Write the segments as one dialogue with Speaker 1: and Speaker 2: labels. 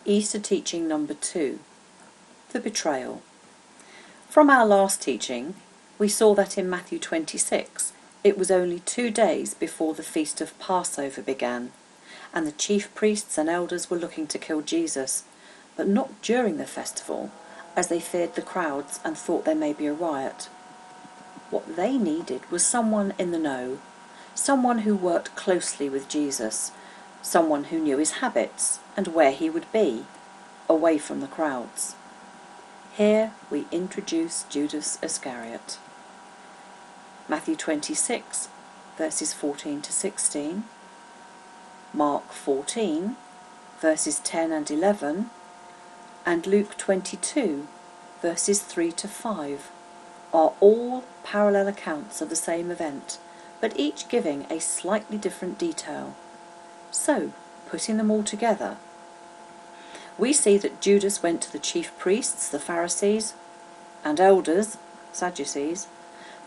Speaker 1: Easter teaching number 2, the betrayal. From our last teaching, we saw that in Matthew 26, it was only 2 days before the feast of Passover began, and the chief priests and elders were looking to kill Jesus, but not during the festival, as they feared the crowds and thought there may be a riot. What they needed was someone in the know, someone who worked closely with Jesus, someone who knew his habits and where he would be, away from the crowds. Here we introduce Judas Iscariot. Matthew 26, verses 14 to 16, Mark 14, verses 10 and 11, and Luke 22, verses 3 to 5, are all parallel accounts of the same event, but each giving a slightly different detail. So, putting them all together, we see that Judas went to the chief priests, the Pharisees, and elders, Sadducees,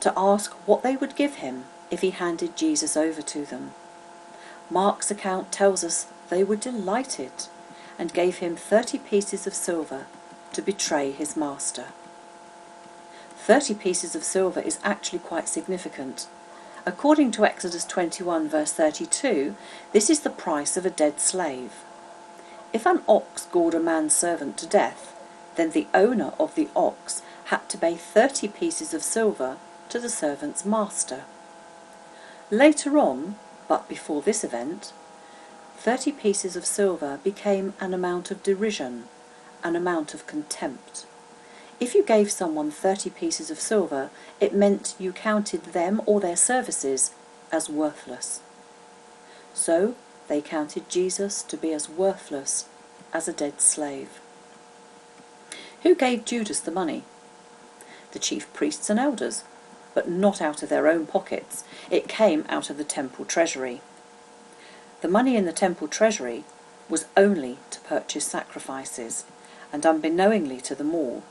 Speaker 1: to ask what they would give him if he handed Jesus over to them. Mark's account tells us they were delighted and gave him 30 pieces of silver to betray his master. 30 pieces of silver is actually quite significant. According to Exodus 21 verse 32, this is the price of a dead slave. If an ox gored a man's servant to death, then the owner of the ox had to pay 30 pieces of silver to the servant's master. Later on, but before this event, 30 pieces of silver became an amount of derision, an amount of contempt. If you gave someone 30 pieces of silver, it meant you counted them or their services as worthless. So they counted Jesus to be as worthless as a dead slave. Who gave Judas the money? The chief priests and elders, but not out of their own pockets. It came out of the temple treasury. The money in the temple treasury was only to purchase sacrifices, and unbeknowingly to them all,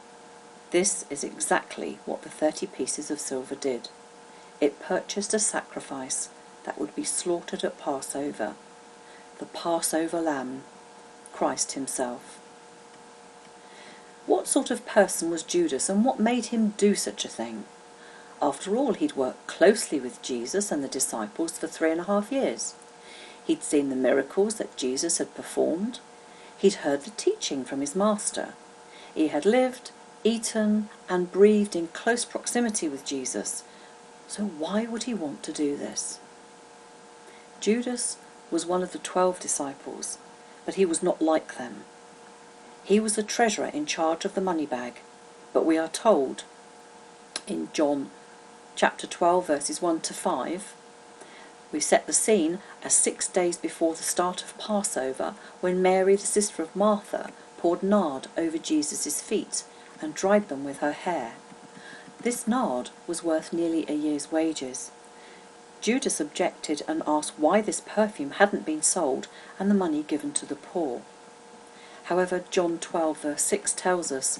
Speaker 1: this is exactly what the 30 pieces of silver did. It purchased a sacrifice that would be slaughtered at Passover, the Passover lamb, Christ himself. What sort of person was Judas, and what made him do such a thing? After all, he'd worked closely with Jesus and the disciples for 3.5 years. He'd seen the miracles that Jesus had performed. He'd heard the teaching from his master. He had lived, eaten and breathed in close proximity with Jesus. So why would he want to do this? Judas was one of the 12 disciples, but he was not like them. He was the treasurer in charge of the money bag, but we are told in John chapter 12 verses 1 to 5, we set the scene as 6 days before the start of Passover, when Mary, the sister of Martha, poured nard over Jesus' feet and dried them with her hair. This nard was worth nearly a year's wages. Judas objected and asked why this perfume hadn't been sold and the money given to the poor. However, John 12 verse 6 tells us,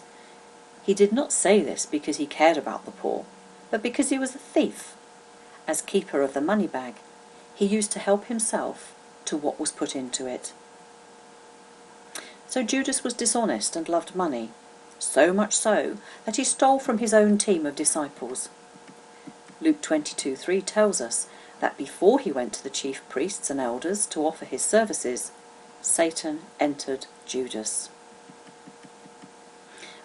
Speaker 1: he did not say this because he cared about the poor, but because he was a thief. As keeper of the money bag, he used to help himself to what was put into it. So Judas was dishonest and loved money, so much so that he stole from his own team of disciples. Luke 22:3 tells us that before he went to the chief priests and elders to offer his services, Satan entered Judas.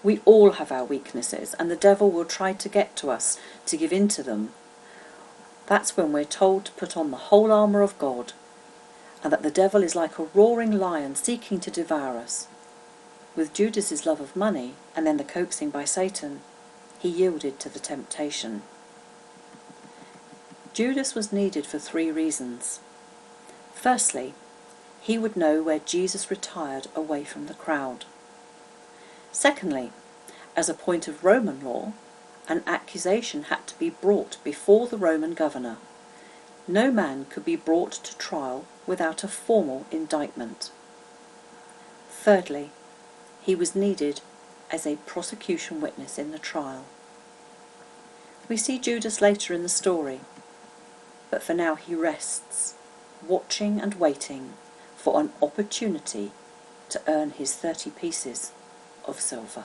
Speaker 1: We all have our weaknesses, and the devil will try to get to us to give in to them. That's when we're told to put on the whole armour of God, and that the devil is like a roaring lion seeking to devour us. With Judas's love of money, and then the coaxing by Satan, he yielded to the temptation. Judas was needed for 3 reasons. Firstly, he would know where Jesus retired away from the crowd. Secondly, as a point of Roman law, an accusation had to be brought before the Roman governor. No man could be brought to trial without a formal indictment. Thirdly, he was needed as a prosecution witness in the trial. We see Judas later in the story, but for now he rests, watching and waiting for an opportunity to earn his 30 pieces of silver.